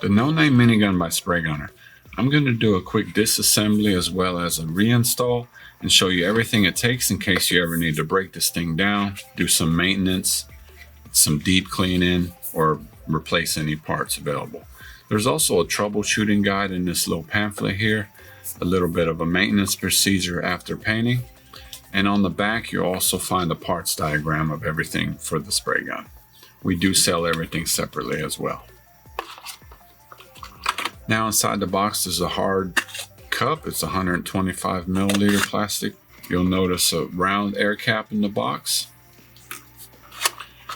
The No Name Minigun by Spray Gunner. I'm going to do a quick disassembly as well as a reinstall and show you everything it takes in case you ever need to break this thing down, do some maintenance, some deep cleaning, or replace any parts available. There's also a troubleshooting guide in this little pamphlet here, a little bit of a maintenance procedure after painting, and on the back you'll also find a parts diagram of everything for the spray gun. We do sell everything separately as well. Now inside the box is a hard cup. It's 125 milliliter plastic. You'll notice a round air cap in the box.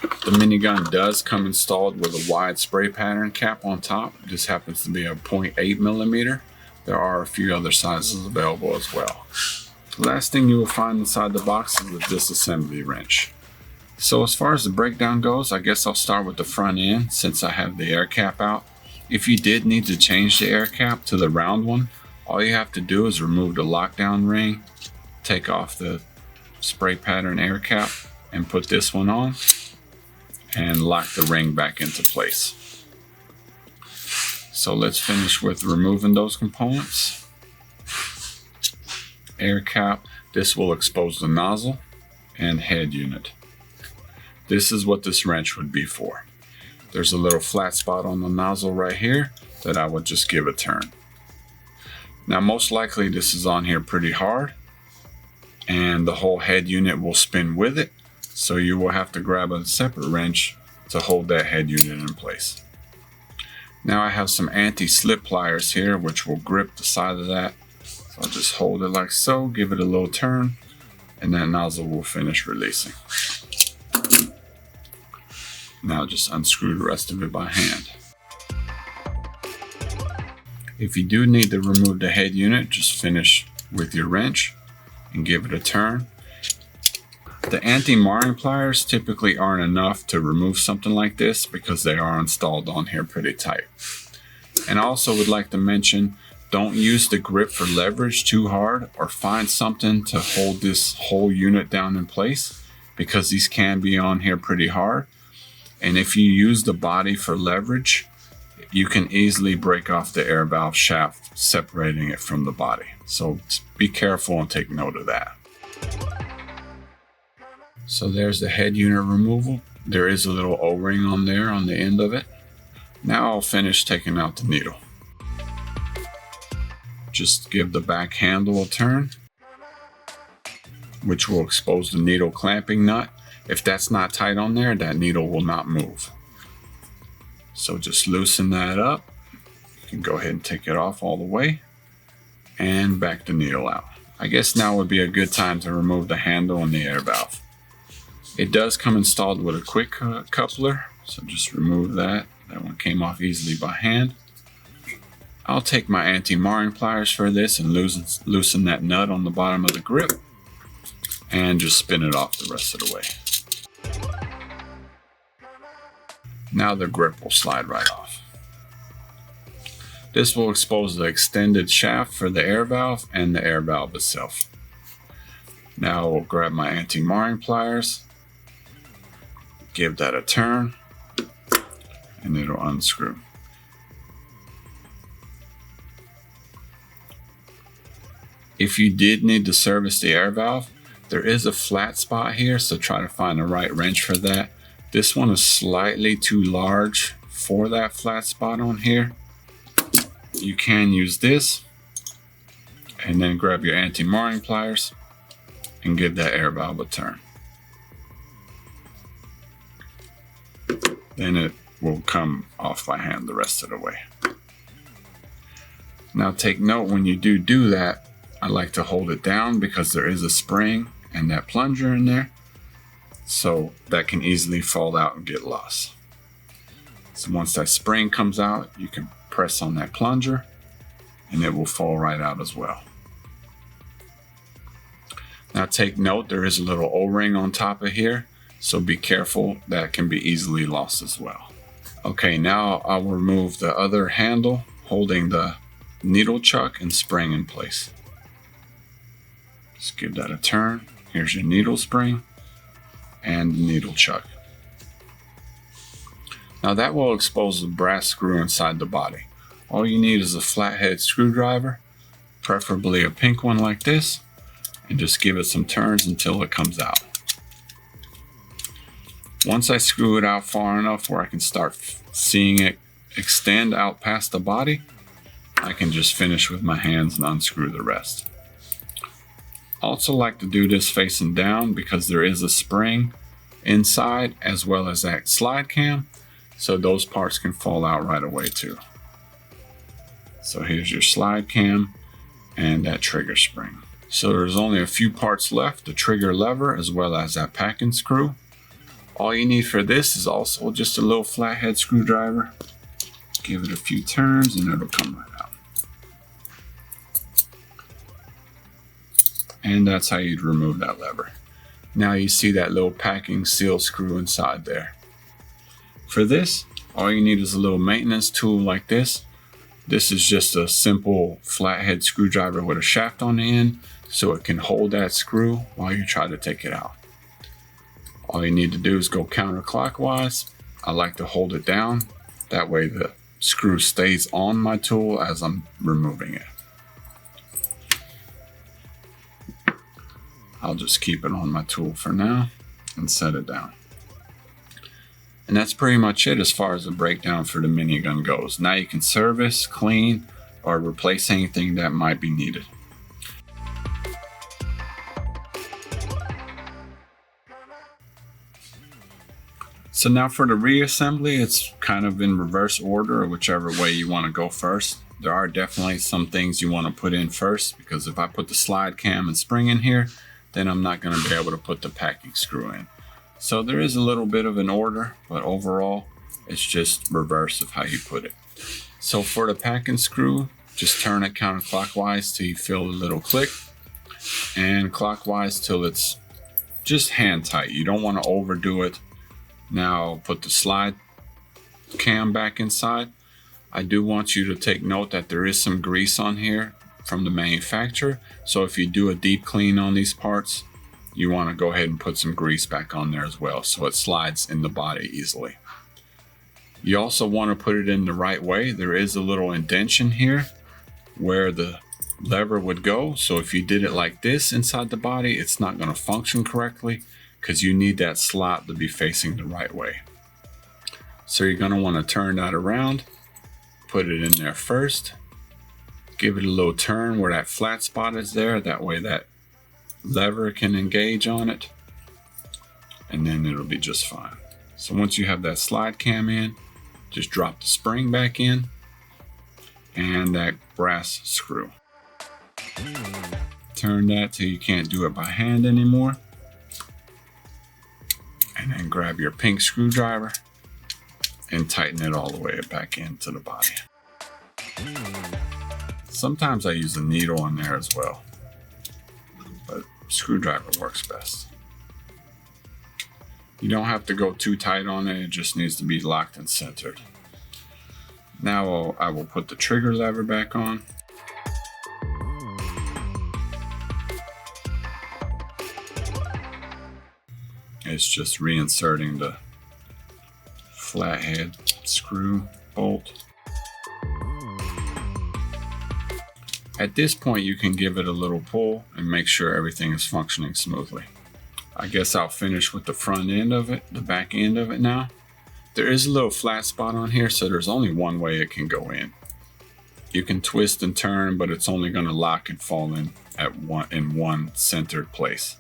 The minigun does come installed with a wide spray pattern cap on top. This happens to be a 0.8 millimeter. There are a few other sizes available as well. The last thing you will find inside the box is the disassembly wrench. So as far as the breakdown goes, I guess I'll start with the front end since I have the air cap out. If you did need to change the air cap to the round one, all you have to do is remove the lockdown ring, take off the spray pattern air cap, and put this one on, and lock the ring back into place. So let's finish with removing those components. Air cap, this will expose the nozzle and head unit. This is what this wrench would be for. There's a little flat spot on the nozzle right here that I would just give a turn. Now most likely this is on here pretty hard and the whole head unit will spin with it, so you will have to grab a separate wrench to hold that head unit in place. Now I have some anti-slip pliers here which will grip the side of that. So I'll just hold it like so, give it a little turn, and that nozzle will finish releasing. Now just unscrew the rest of it by hand. If you do need to remove the head unit, just finish with your wrench and give it a turn. The anti-marring pliers typically aren't enough to remove something like this because they are installed on here pretty tight. And I also would like to mention, don't use the grip for leverage too hard, or find something to hold this whole unit down in place because these can be on here pretty hard. And if you use the body for leverage, you can easily break off the air valve shaft, separating it from the body. So be careful and take note of that. So there's the head unit removal. There is a little O-ring on there on the end of it. Now I'll finish taking out the needle. Just give the back handle a turn, which will expose the needle clamping nut. If that's not tight on there, that needle will not move. So just loosen that up. You can go ahead and take it off all the way and back the needle out. I guess now would be a good time to remove the handle and the air valve. It does come installed with a quick coupler, so just remove that. That one came off easily by hand. I'll take my anti-marring pliers for this and loosen that nut on the bottom of the grip and just spin it off the rest of the way. Now the grip will slide right off. This will expose the extended shaft for the air valve and the air valve itself. Now I'll grab my anti-marring pliers, give that a turn, and it'll unscrew. If you did need to service the air valve, there is a flat spot here, so try to find the right wrench for that. This one is slightly too large for that flat spot on here. You can use this and then grab your anti-marring pliers and give that air valve a turn. Then it will come off by hand the rest of the way. Now take note, when you do that, I like to hold it down because there is a spring and that plunger in there. So that can easily fall out and get lost. So once that spring comes out, you can press on that plunger and it will fall right out as well. Now take note, there is a little O-ring on top of here, so be careful, that can be easily lost as well. Okay, now I'll remove the other handle holding the needle chuck and spring in place. Just give that a turn. Here's your needle spring and needle chuck. Now that will expose the brass screw inside the body. All you need is a flathead screwdriver, preferably a pink one like this, and just give it some turns until it comes out. Once I screw it out far enough where I can start seeing it extend out past the body, I can just finish with my hands and unscrew the rest. I also like to do this facing down because there is a spring inside as well as that slide cam, so those parts can fall out right away too. So here's your slide cam and that trigger spring. So there's only a few parts left, the trigger lever as well as that packing screw. All you need for this is also just a little flathead screwdriver. Give it a few turns and it'll come right out. And that's how you'd remove that lever. Now you see that little packing seal screw inside there. For this, all you need is a little maintenance tool like this. This is just a simple flathead screwdriver with a shaft on the end, so it can hold that screw while you try to take it out. All you need to do is go counterclockwise. I like to hold it down. That way the screw stays on my tool as I'm removing it. I'll just keep it on my tool for now and set it down. And that's pretty much it as far as the breakdown for the minigun goes. Now you can service, clean, or replace anything that might be needed. So now for the reassembly, it's kind of in reverse order, or whichever way you want to go first. There are definitely some things you want to put in first, because if I put the slide cam and spring in here, then I'm not going to be able to put the packing screw in. So there is a little bit of an order, but overall it's just reverse of how you put it. So for the packing screw, just turn it counterclockwise till you feel a little click, and clockwise till it's just hand tight. You don't want to overdo it. Now put the slide cam back inside. I do want you to take note that there is some grease on here from the manufacturer, so if you do a deep clean on these parts, you want to go ahead and put some grease back on there as well, so it slides in the body easily. You also want to put it in the right way. There is a little indentation here where the lever would go, so if you did it like this inside the body, it's not going to function correctly because you need that slot to be facing the right way. So you're going to want to turn that around, put it in there first, give it a little turn where that flat spot is there, that way that lever can engage on it, and then it'll be just fine. So once you have that slide cam in, just drop the spring back in and that brass screw. Turn that till you can't do it by hand anymore, and then grab your pink screwdriver and tighten it all the way back into the body. Sometimes I use a needle in there as well, but screwdriver works best. You don't have to go too tight on it, it just needs to be locked and centered. Now I will put the trigger lever back on. It's just reinserting the flathead screw bolt. At this point, you can give it a little pull and make sure everything is functioning smoothly. I guess I'll finish with the front end of it, the back end of it now. There is a little flat spot on here, so there's only one way it can go in. You can twist and turn, but it's only going to lock and fall in one centered place.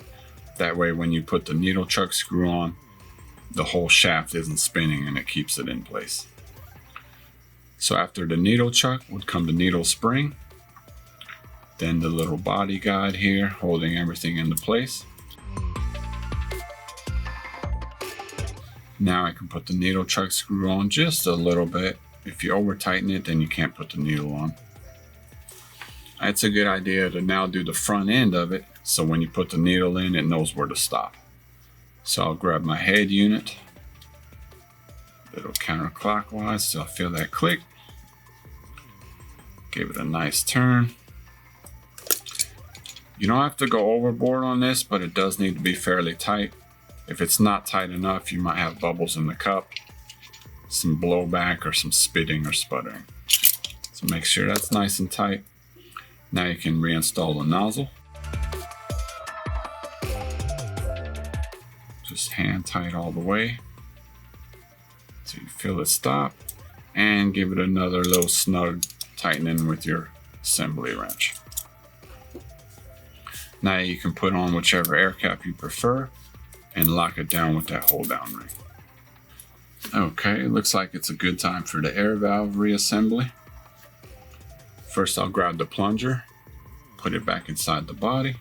That way, when you put the needle chuck screw on, the whole shaft isn't spinning and it keeps it in place. So after the needle chuck would come the needle spring, then the little body guide here holding everything into place. Now I can put the needle chuck screw on just a little bit. If you over tighten it, then you can't put the needle on. It's a good idea to now do the front end of it, so when you put the needle in, it knows where to stop. So I'll grab my head unit, a little counterclockwise so I feel that click. Give it a nice turn. You don't have to go overboard on this, but it does need to be fairly tight. If it's not tight enough, you might have bubbles in the cup. some blowback or some spitting or sputtering. So make sure that's nice and tight. Now you can reinstall the nozzle. Just hand tight all the way so you feel it stop, and give it another little snug tightening with your assembly wrench. Now you can put on whichever air cap you prefer and lock it down with that hold down ring. Okay, looks like it's a good time for the air valve reassembly. First I'll grab the plunger, put it back inside the body.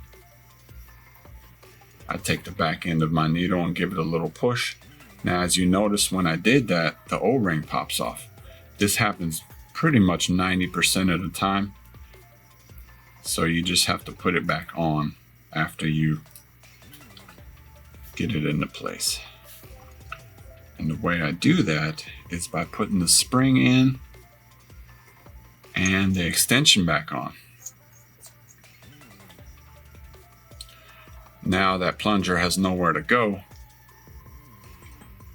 I take the back end of my needle and give it a little push. Now as you notice, when I did that, the O-ring pops off. This happens pretty much 90% of the time. So you just have to put it back on after you get it into place. And the way I do that is by putting the spring in and the extension back on. Now that plunger has nowhere to go,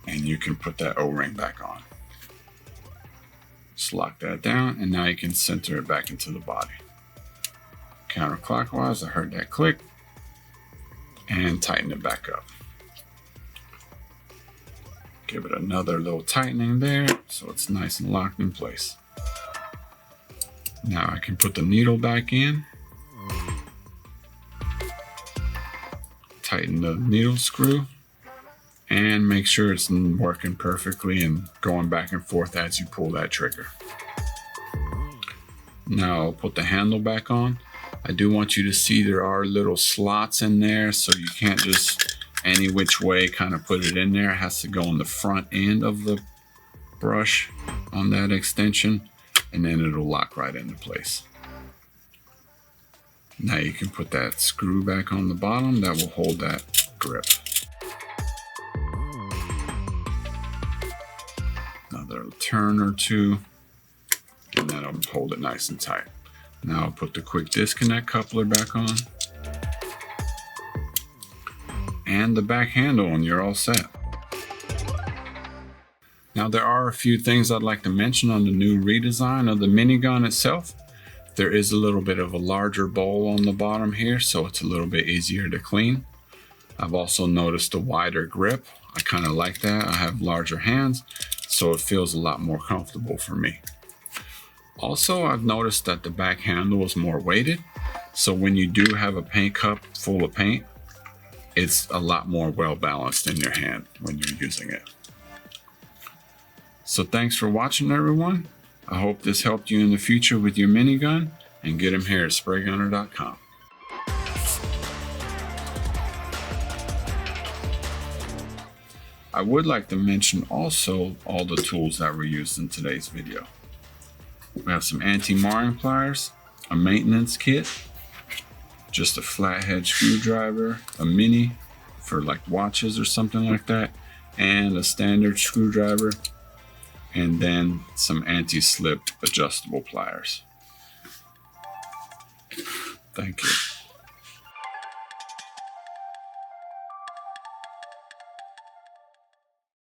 and you can put that O-ring back on. Just lock that down, and now you can center it back into the body. Counterclockwise, I heard that click, and tighten it back up. Give it another little tightening there so it's nice and locked in place. Now I can put the needle back in, tighten the needle screw, and make sure it's working perfectly and going back and forth as you pull that trigger. Now I'll put the handle back on. I do want you to see there are little slots in there, so you can't just any which way kind of put it in there. It has to go on the front end of the brush on that extension, and then it'll lock right into place. Now you can put that screw back on the bottom that will hold that grip. Another turn or two, and that'll hold it nice and tight. Now I'll put the quick disconnect coupler back on, and the back handle, and you're all set. Now there are a few things I'd like to mention on the new redesign of the minigun itself. There is a little bit of a larger bowl on the bottom here, so it's a little bit easier to clean. I've also noticed a wider grip. I kind of like that. I have larger hands, so it feels a lot more comfortable for me. Also, I've noticed that the back handle is more weighted, so when you do have a paint cup full of paint, it's a lot more well balanced in your hand when you're using it. So thanks for watching, everyone. I hope this helped you in the future with your minigun, and get them here at spraygunner.com. I would like to mention also all the tools that were used in today's video. We have some anti-marring pliers, a maintenance kit, just a flathead screwdriver, a mini for like watches or something like that, and a standard screwdriver, and then some anti-slip adjustable pliers. Thank you.